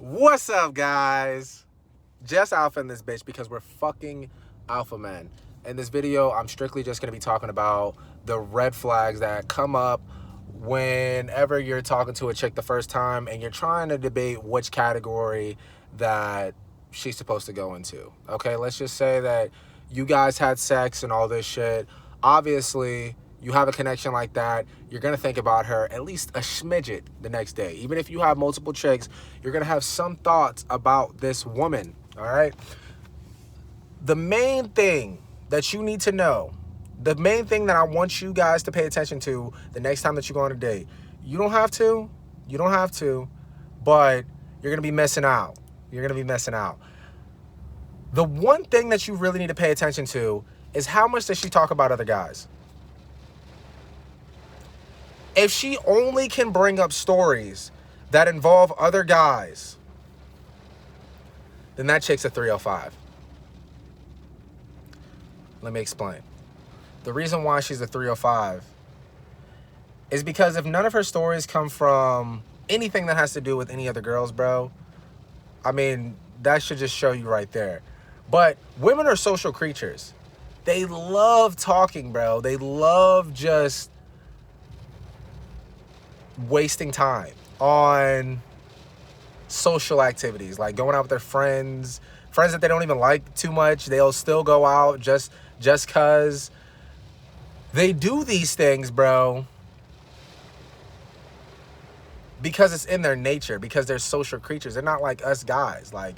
What's up, guys? Just alpha in this bitch because we're fucking alpha men. In this video, I'm strictly just going to be talking about the red flags that come up whenever you're talking to a chick the first time and you're trying to debate which category that she's supposed to go into. Okay, let's just say that you guys had sex and all this shit. Obviously, you have a connection like that, you're going to think about her at least a smidget the next day. Even if you have multiple chicks, you're going to have some thoughts about this woman, all right? The main thing that you need to know, the main thing that I want you guys to pay attention to the next time that you go on a date, you don't have to, but you're going to be missing out. You're going to be missing out. The one thing that you really need to pay attention to is how much does she talk about other guys? If she only can bring up stories that involve other guys, then that chick's a 305. Let me explain. The reason why she's a 305 is because if none of her stories come from anything that has to do with any other girls, bro, I mean, that should just show you right there. But women are social creatures. They love talking, bro. They love just wasting time on social activities, like going out with their friends that they don't even like too much. They'll still go out just cause. They do these things, bro, because it's in their nature, because they're social creatures. They're not like us guys. Like,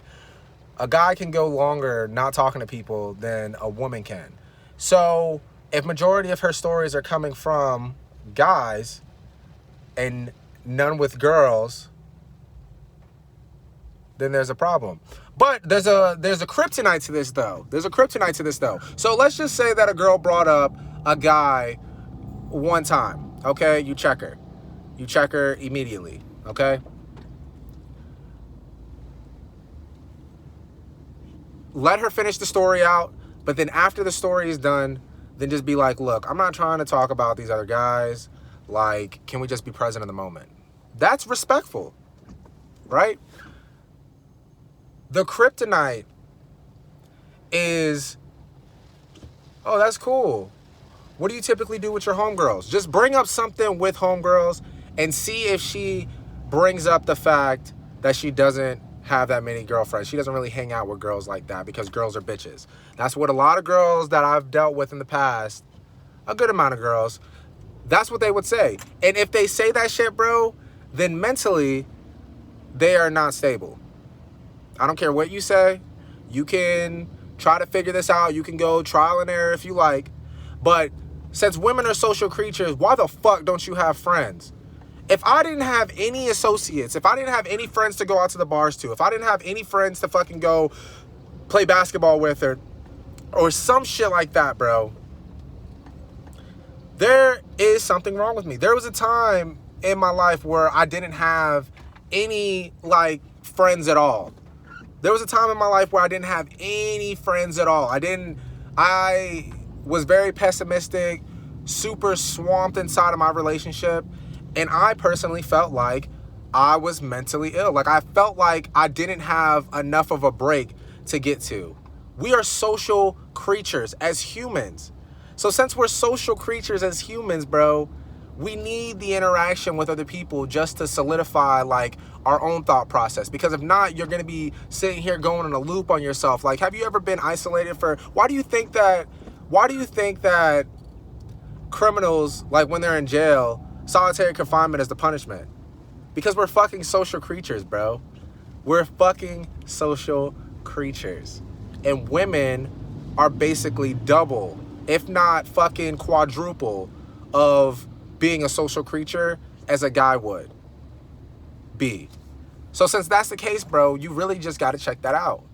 a guy can go longer not talking to people than a woman can. So if majority of her stories are coming from guys and none with girls, then there's a problem. But there's a kryptonite to this though. So let's just say that a girl brought up a guy one time. Okay, you check her immediately. Okay, let her finish the story out, but then after the story is done, then just be like, look, I'm not trying to talk about these other guys. Like, can we just be present in the moment? That's respectful, right? The kryptonite is, oh, that's cool. What do you typically do with your homegirls? Just bring up something with homegirls and see if she brings up the fact that she doesn't have that many girlfriends. She doesn't really hang out with girls like that because girls are bitches. That's what a lot of girls that I've dealt with in the past, a good amount of girls, that's what they would say. And if they say that shit, bro, then mentally, they are not stable. I don't care what you say. You can try to figure this out. You can go trial and error if you like. But since women are social creatures, why the fuck don't you have friends? If I didn't have any associates, if I didn't have any friends to go out to the bars to, if I didn't have any friends to fucking go play basketball with or some shit like that, bro, there is something wrong with me. There was a time in my life where I didn't have any, like, friends at all. There was a time in my life where I didn't have any friends at all. I was very pessimistic, super swamped inside of my relationship, and I personally felt like I was mentally ill. Like, I felt like I didn't have enough of a break to get to. We are social creatures as humans. So since we're social creatures as humans, bro, we need the interaction with other people just to solidify, like, our own thought process. Because if not, you're going to be sitting here going in a loop on yourself. Like, have you ever been isolated why do you think that criminals, like, when they're in jail, solitary confinement is the punishment? Because we're fucking social creatures, bro. We're fucking social creatures. And women are basically double, if not fucking quadruple, of being a social creature as a guy would be. So since that's the case, bro, you really just got to check that out.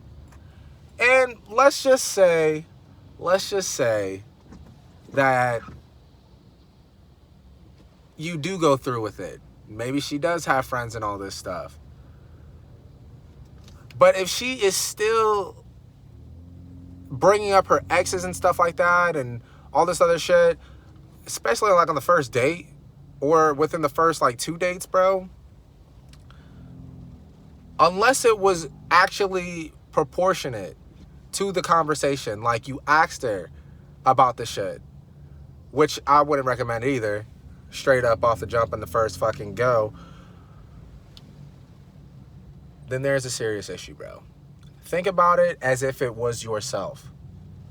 And let's just say that you do go through with it. Maybe she does have friends and all this stuff. But if she is still bringing up her exes and stuff like that and all this other shit, especially like on the first date or within the first like 2 dates, bro, unless it was actually proportionate to the conversation, like you asked her about the shit, which I wouldn't recommend either, straight up off the jump in the first fucking go, then there's a serious issue, bro. Think about it as if it was yourself.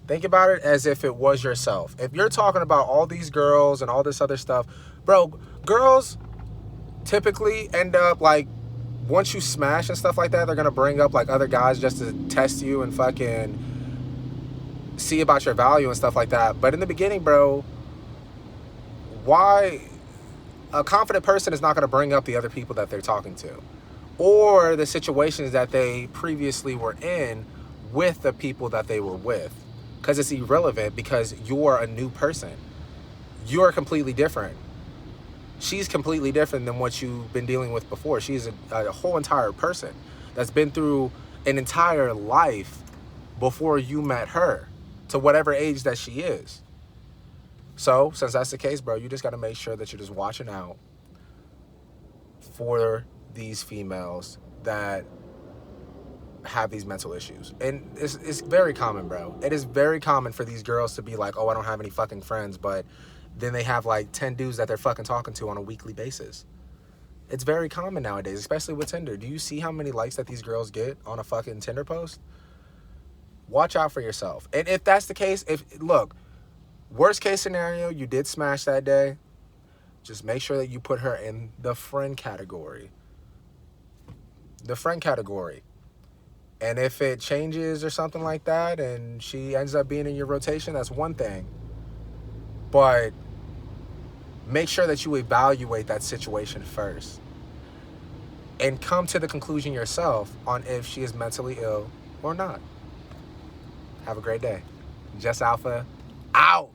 Think about it as if it was yourself. If you're talking about all these girls and all this other stuff, bro, girls typically end up like, once you smash and stuff like that, they're going to bring up like other guys just to test you and fucking see about your value and stuff like that. But in the beginning, bro, why? A confident person is not going to bring up the other people that they're talking to or the situations that they previously were in with the people that they were with, because it's irrelevant, because you're a new person. You're completely different. She's completely different than what you've been dealing with before. She's a whole entire person that's been through an entire life before you met her, to whatever age that she is. So, since that's the case, bro, you just got to make sure that you're just watching out for these females that have these mental issues. And it's very common, bro. It is very common for these girls to be like, oh, I don't have any fucking friends, but then they have like 10 dudes that they're fucking talking to on a weekly basis. It's very common nowadays, especially with Tinder. Do you see how many likes that these girls get on a fucking Tinder post? Watch out for yourself. And if that's the case, look, worst case scenario, you did smash that day, just make sure that you put her in the friend category. The friend category. And if it changes or something like that and she ends up being in your rotation, that's one thing. But make sure that you evaluate that situation first and come to the conclusion yourself on if she is mentally ill or not. Have a great day. Jusalphaa, out.